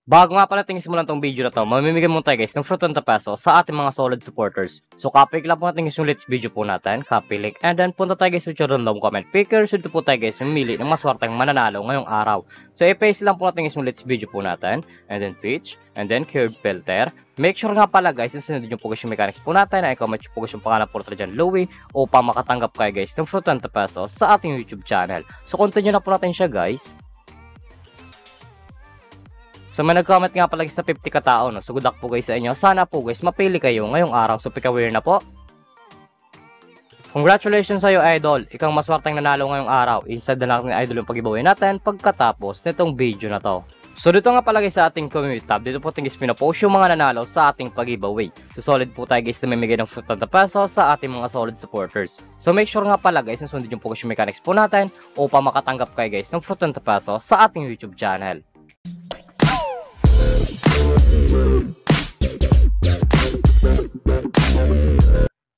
Bago nga pala tingin simulan tong video na to, mamimigay muna tayo guys ng fruit on the peso sa ating mga solid supporters. So copy lang po natin yung let's video po natin, copy link, and then punta tayo guys with your random comment picker. So dito po tayo guys mamili ng maswarteng mananalo ngayong araw. So i-paste lang po natin yung let's video po natin, and then pitch, and then curve filter. Make sure nga pala guys, sinunod yung po guys yung mechanics po natin, ay comment po guys yung pangalan po natin dyan, Louie, upang makatanggap kayo guys ng fruit on the peso sa ating YouTube channel. So continue na po natin siya guys. So may nag-comment nga pala guys na 50 katao, no? So good luck po guys sa inyo. Sana po guys mapili kayo ngayong araw. So pick a winner na po. Congratulations sa iyo idol. Ikaw maswerteng nanalo ngayong araw. Inside na lang ng idol yung pag-giveaway natin pagkatapos nitong video na to. So dito nga pala guys sa ating community tab, dito po tingis pinapost yung mga nanalo sa ating pag-giveaway. So solid po tayo guys na mamimigay ng fruit on the peso sa ating mga solid supporters. So make sure nga pala guys na sundin yung po yung mechanics po natin upang makatanggap kayo guys ng fruit on the peso sa ating YouTube channel.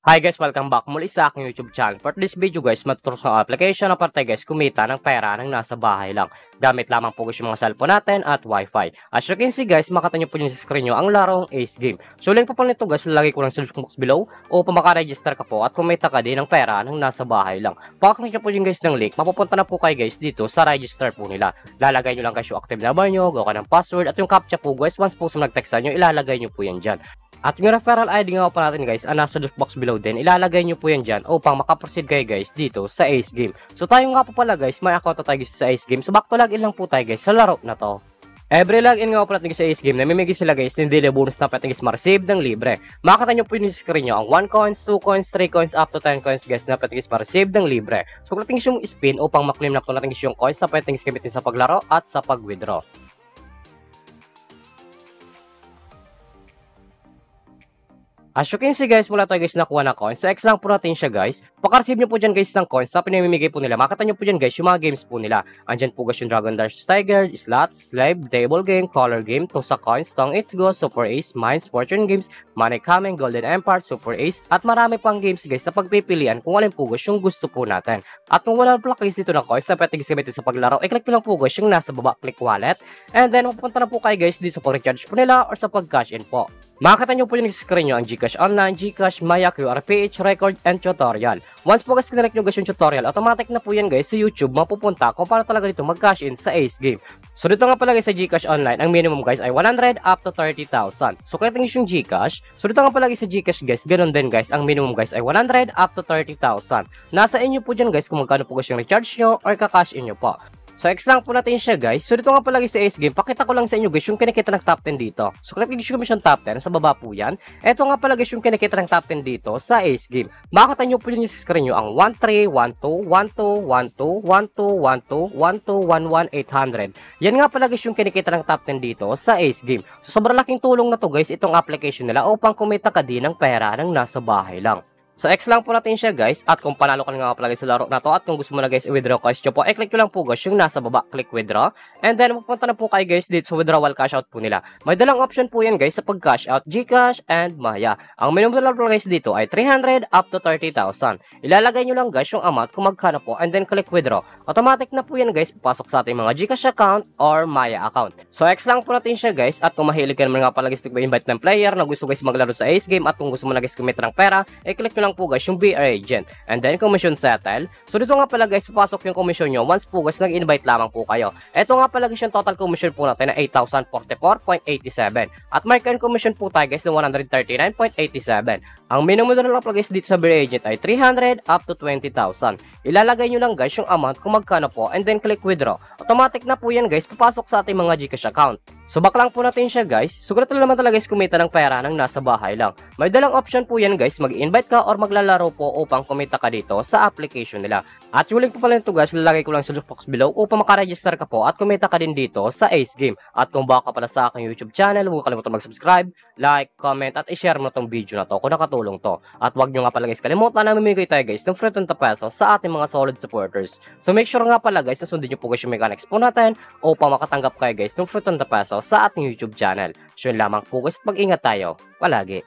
Hi guys, welcome back muli sa aking YouTube channel. For this video guys, matuturo sa application na partay guys kumita ng pera ng nasa bahay lang. Gamit lamang po guys yung mga cellphone natin at wifi. As you can see guys, makita nyo po yung sa screen nyo ang larong Ace Game. So link po pala nito guys, lalagay ko lang sa description box below upang makaregister ka po at kumita ka din ng pera ng nasa bahay lang. Paklik nyo po yung guys ng link, mapupunta na po kayo guys dito sa register po nila. Lalagay nyo lang guys yung active number nyo, gawa ka ng password at yung captcha po guys, once po sa nag-textan nyo, ilalagay nyo po yan dyan. At yung referral ID nga pa natin guys, nasa description box below din, ilalagay nyo po yan dyan upang makaproceed kayo guys dito sa Ace Game. So tayo nga po pala guys, may account na tayo guys sa Ace Game. So back to login lang po tayo guys sa laro na to. Every login nga po natin sa Ace Game, namimigay sila guys ng daily bonus na pwede guys ma-receive ng libre. Makita nyo po yung screen nyo, ang 1 coins, 2 coins, 3 coins, up to 10 coins guys na pwede guys ma-receive ng libre. So kung natin yung spin upang maklaim na po natin yung coins na pwede guys gamitin sa paglaro at sa pag-withdraw. As you can see guys, wala tayo guys nakuha na coins. So X lang po natin siya guys. Paka-receive nyo po dyan guys ng coins na pinamimigay po nila. Makita nyo po dyan guys yung mga games po nila. Andyan po guys yung Dragon Dash Tiger, Slots, Slave, Table Game, Color Game, Tosa Coins, Tong It's Go, Super Ace, Mines, Fortune Games, Money Coming, Golden Empire, Super Ace, at marami pang games guys na pagpipilian kung alin po guys yung gusto po natin. At kung wala po guys dito na coins na pwede guys gamitin sa paglaro, i-click nyo lang po guys yung nasa baba, click wallet. And then mapupunta na po kayo guys dito sa pag-recharge po nila or sa pag-cash in po. Makikita nyo po yung screen nyo ang GCash Online, GCash, Maya, QRPH, Record, and Tutorial. Once po guys kinelect nyo guys yung tutorial, automatic na po yan guys sa YouTube mapupunta kung paano talaga dito mag-cash in sa Ace Game. So dito nga pala guys sa GCash Online, ang minimum guys ay 100 up to 30,000. So kung yung GCash, so dito nga pala guys sa GCash guys, ganun din guys, ang minimum guys ay 100 up to 30,000. Nasa inyo po dyan guys kung magkano po guys yung recharge nyo or ka-cash in nyo po. So X lang po natin siya guys. So dito nga pala sa Ace Game, pakita ko lang sa inyo guys yung kinikita ng top 10 dito. So click yung commission top 10, sa baba po yan. Ito nga pala guys yung kinikita ng top 10 dito sa Ace Game. Makita nyo po yun yung screen nyo, ang 13, 12, 12, 12, 12, 12, 12, 11, 800. Yan nga pala guys yung kinikita ng top 10 dito sa Ace Game. So sobrang laking tulong na to guys itong application nila upang kumita ka din ng pera ng nasa bahay lang. So X lang po natin siya guys, at kung panalo ka nga pala guys sa laro na to, at kung gusto mo na guys i-withdraw cash nyo po, i-click nyo lang po guys yung nasa baba, click withdraw, and then mapupunta na po kayo guys dito sa withdrawal cash out po nila. May dalang option po yan guys sa pag-cash out, GCash and Maya. Ang minimum dollar guys dito ay 300 up to 30,000. Ilalagay nyo lang guys yung amount kung magkano po, and then click withdraw. Automatic na po yan guys, papasok sa ating mga GCash account or Maya account. So X lang po natin siya guys, at kung mahilig ka naman nga pala guys invite ng player na gusto guys maglaro sa Ace Game, at kung gusto mo na guys kumita ng pera, i-click nyo lang po guys yung BR agent, and then commission settle. So dito nga pala guys, papasok yung commission nyo once po guys nag-invite lamang po kayo. Ito nga pala guys yung total commission po natin na 8,044.87, at mark and commission po tayo guys na 139.87. Ang minimum na lang guys dito sa BR agent ay 300 up to 20,000. Ilalagay nyo lang guys yung amount kung magkano po, and then click withdraw. Automatic na po yan guys, papasok sa ating mga GCash account. So back lang po natin siya guys. Siguro naman talaga guys kumita ng pera ng nasa bahay lang. May dalang option po yan guys, mag-invite ka or maglalaro po upang kumita ka dito sa application nila. At yung link po pala nito guys, lalagay ko lang sa box below upang makaregister ka po at kumita ka din dito sa Ace Game. At kung baka pala sa aking YouTube channel, huwag kalimutan mag-subscribe, like, comment, at i-share mo tong video na to kung nakatulong to. At huwag nyo nga pala guys kalimutan na mamimigay tayo guys ng free 20 pesos sa ating mga solid supporters. So make sure nga pala guys na sundin nyo po guys yung mechanics po natin upang makatanggap kayo guys ng free 20 pesos sa ating YouTube channel. So yun lamang po guys, mag-ingat tayo palagi.